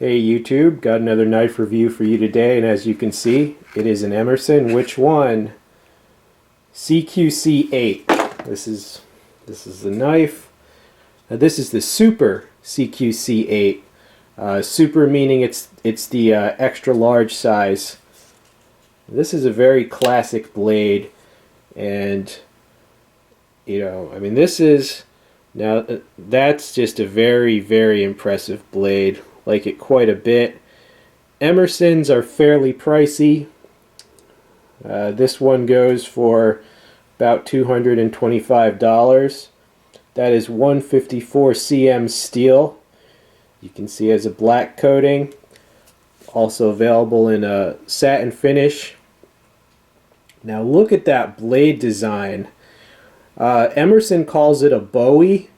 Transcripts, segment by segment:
Hey YouTube, got another knife review for you today, and as you can see, it is an Emerson. Which one? CQC-8. This is the knife. Now this is the Super CQC-8. Super meaning it's the extra large size. This is a very classic blade, and I mean this is that's just a very impressive blade. Like it quite a bit. Emersons are fairly pricey. This one goes for about $225. That is 154 cm steel. You can see it has a black coating. Also available in a satin finish. Now look at that blade design. Emerson calls it a Bowie.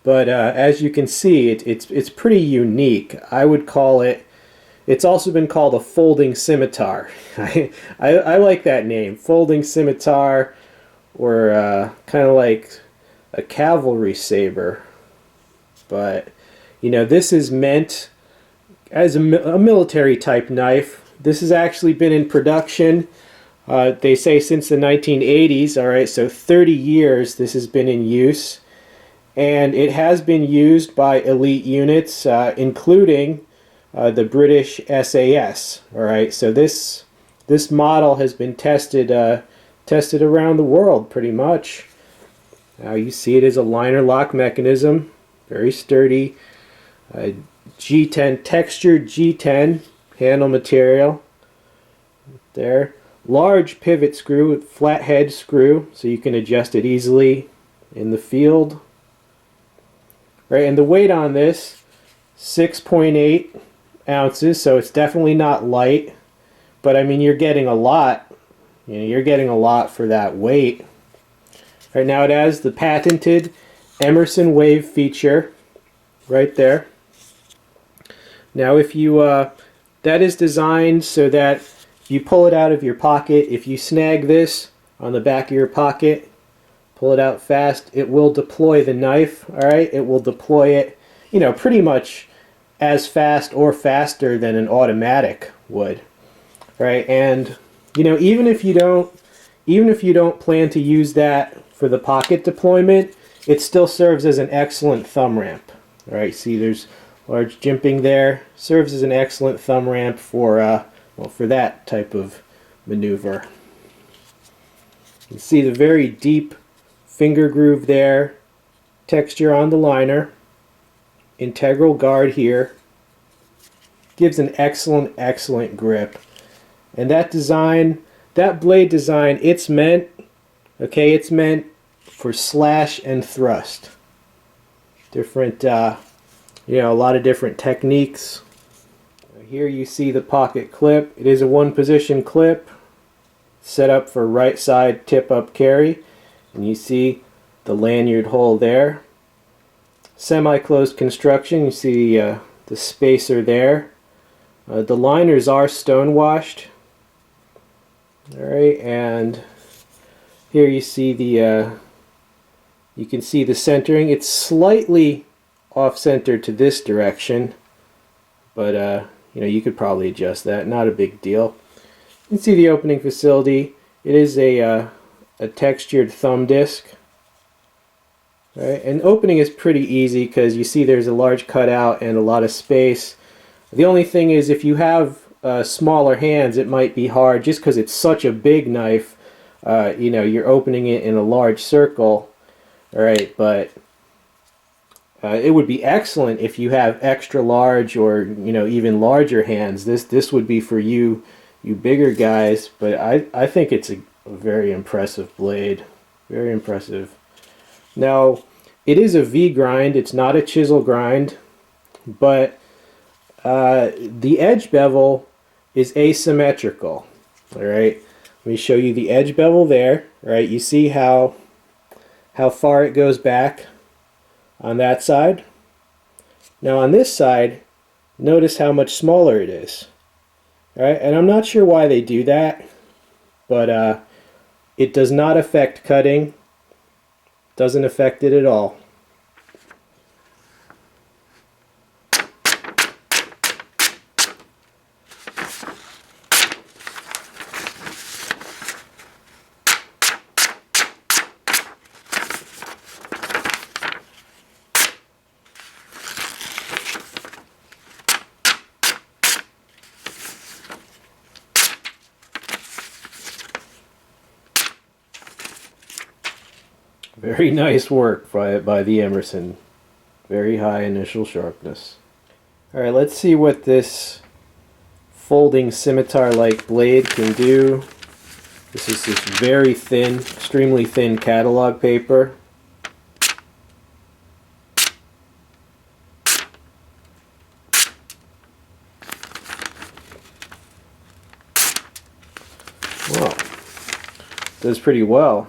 But as you can see, it's pretty unique. I would call it, it's also been called a folding scimitar. I like that name, folding scimitar, or kind of like a cavalry saber. But, this is meant as a military type knife. This has actually been in production, they say since the 1980s, alright, so 30 years this has been in use. And it has been used by elite units, including the British SAS. All right, so this model has been tested around the world pretty much. Now you see it as a liner lock mechanism, very sturdy. G10 textured G10 handle material. There, large pivot screw with flat head screw, so you can adjust it easily in the field. Right, and the weight on this, 6.8 ounces, so it's definitely not light, but I mean you're getting a lot. You're getting a lot for that weight. Right now it has the patented Emerson wave feature right there. Now if you that is designed so that if you pull it out of your pocket, if you snag this on the back of your pocket, pull it out fast, it will deploy the knife. Alright, it will deploy it, pretty much as fast or faster than an automatic would. Right, and even if you don't plan to use that for the pocket deployment, it still serves as an excellent thumb ramp. Alright, see there's large jimping there. Serves as an excellent thumb ramp for for that type of maneuver. You can see the very deep finger groove there, texture on the liner, integral guard here, gives an excellent grip. And that design, that blade design, it's meant for slash and thrust. Different, a lot of different techniques. Here you see the pocket clip. It is a one position clip, set up for right side tip up carry. And you see the lanyard hole there. Semi-closed construction. You see the spacer there. The liners are stone washed. Alright, and here you see the you can see the centering. It's slightly off-center to this direction, but you could probably adjust that. Not a big deal. You can see the opening facility. It is a textured thumb disc. Right? And opening is pretty easy because you see there's a large cutout and a lot of space. The only thing is if you have smaller hands, it might be hard just because it's such a big knife. You're opening it in a large circle. Alright, but it would be excellent if you have extra large or even larger hands. This would be for you bigger guys, but I think it's a very impressive blade. Very impressive. Now, it is a V grind. It's not a chisel grind, but the edge bevel is asymmetrical. Alright, let me show you the edge bevel there. Right, you see how far it goes back on that side. Now on this side, notice how much smaller it is. Alright, and I'm not sure why they do that, but it does not affect cutting. Doesn't affect it at all. Very nice work by the Emerson. Very high initial sharpness. Alright, let's see what this folding scimitar-like blade can do. This is this very thin, extremely thin catalog paper. Well, does pretty well.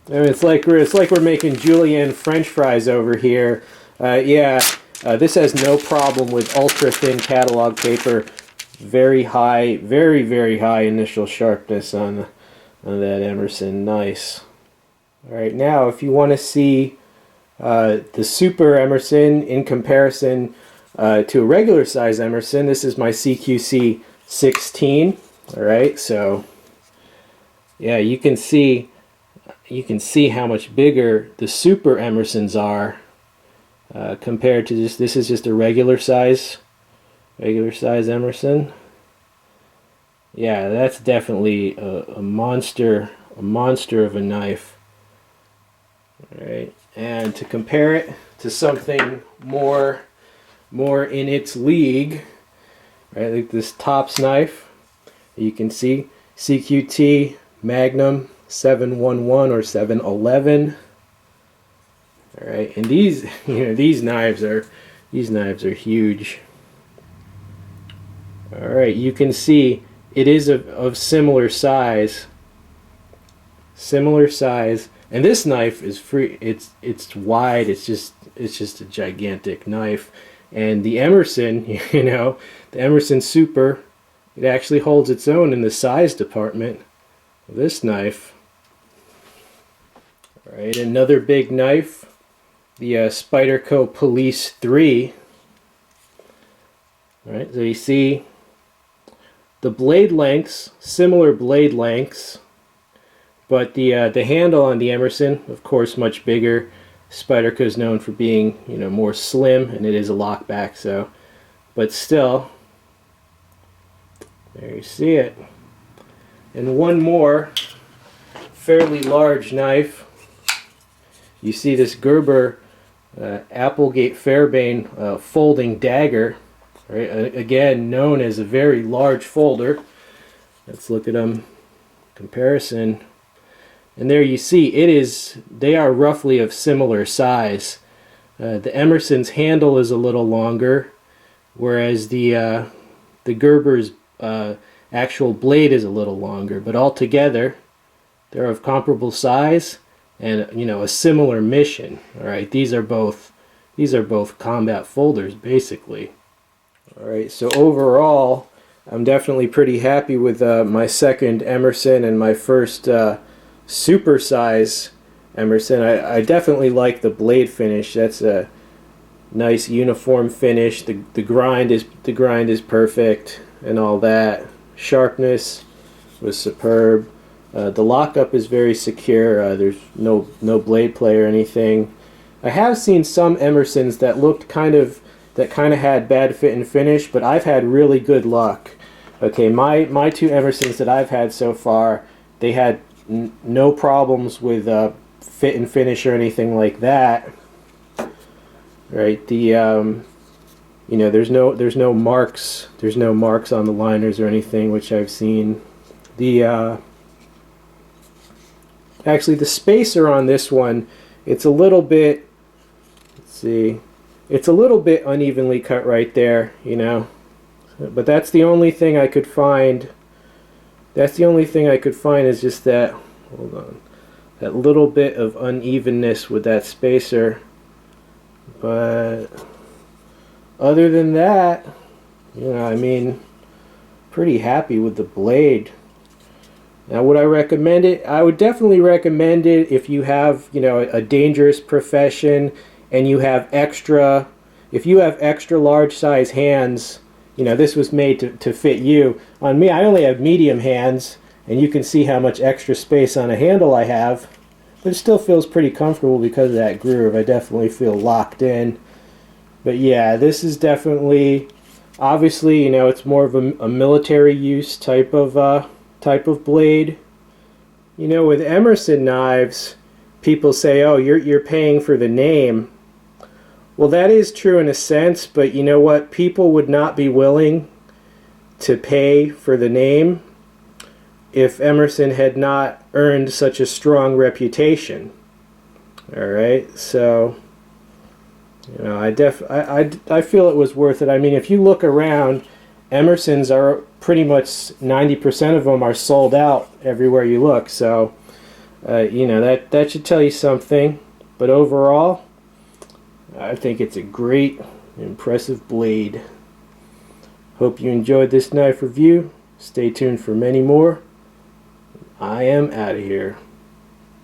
I mean, it's like we're making julienne French fries over here. This has no problem with ultra thin catalog paper. Very high, very high initial sharpness on that Emerson. Nice. All right, now if you want to see the Super Emerson in comparison to a regular size Emerson, this is my CQC-16. All right, so yeah, you can see how much bigger the Super Emersons are compared to this is just a regular size Emerson. Yeah, that's definitely a monster of a knife. All right, and to compare it to something more in its league, right? Like this Tops knife, you can see CQT Magnum 711 or 711. All right, and these these knives are huge. All right, you can see it is of similar size, and this knife is free. It's wide. It's just a gigantic knife. And the Emerson, the Emerson Super, it actually holds its own in the size department. This knife. All right, another big knife, the Spyderco Police 3. All right, so you see the blade lengths, similar blade lengths, but the handle on the Emerson, of course, much bigger. Spyderco is known for being, more slim, and it is a lockback. So, but still, there you see it. And one more fairly large knife. You see this Gerber Applegate Fairbairn folding dagger. Right? Again, known as a very large folder. Let's look at them. Comparison. And there you see, they are roughly of similar size. The Emerson's handle is a little longer, whereas the Gerber's actual blade is a little longer. But altogether, they're of comparable size and a similar mission. All right, these are both combat folders basically. All right, so overall, I'm definitely pretty happy with my second Emerson and my first super size Emerson. I definitely like the blade finish. That's a nice uniform finish. The grind is perfect and all that. Sharpness was superb. The lockup is very secure. There's no blade play or anything. I have seen some Emersons that looked kind of had bad fit and finish, but I've had really good luck. Okay, my two Emersons that I've had so far, they had no problems with fit and finish or anything like that. Right? The there's no marks on the liners or anything, which I've seen. The actually the spacer on this one, it's a little bit, let's see, it's a little bit unevenly cut right there, but that's the only thing I could find. That's the only thing I could find is just that, hold on, that little bit of unevenness with that spacer. But other than that, pretty happy with the blade. Now, would I recommend it? I would definitely recommend it if you have, a dangerous profession and you have extra large size hands. This was made to fit you. On me, I only have medium hands, and you can see how much extra space on a handle I have, but it still feels pretty comfortable because of that groove. I definitely feel locked in. But yeah, this is definitely Obviously, you know, it's more of a military use type of blade. You know, with Emerson knives, people say, "Oh, you're paying for the name." Well, that is true in a sense, but you know what? People would not be willing to pay for the name if Emerson had not earned such a strong reputation. All right, so you know, I feel it was worth it. I mean, if you look around, Emersons are pretty much 90% of them are sold out everywhere you look. So you know, that should tell you something. But overall, I think it's a great, impressive blade. Hope you enjoyed this knife review. Stay tuned for many more. I am out of here.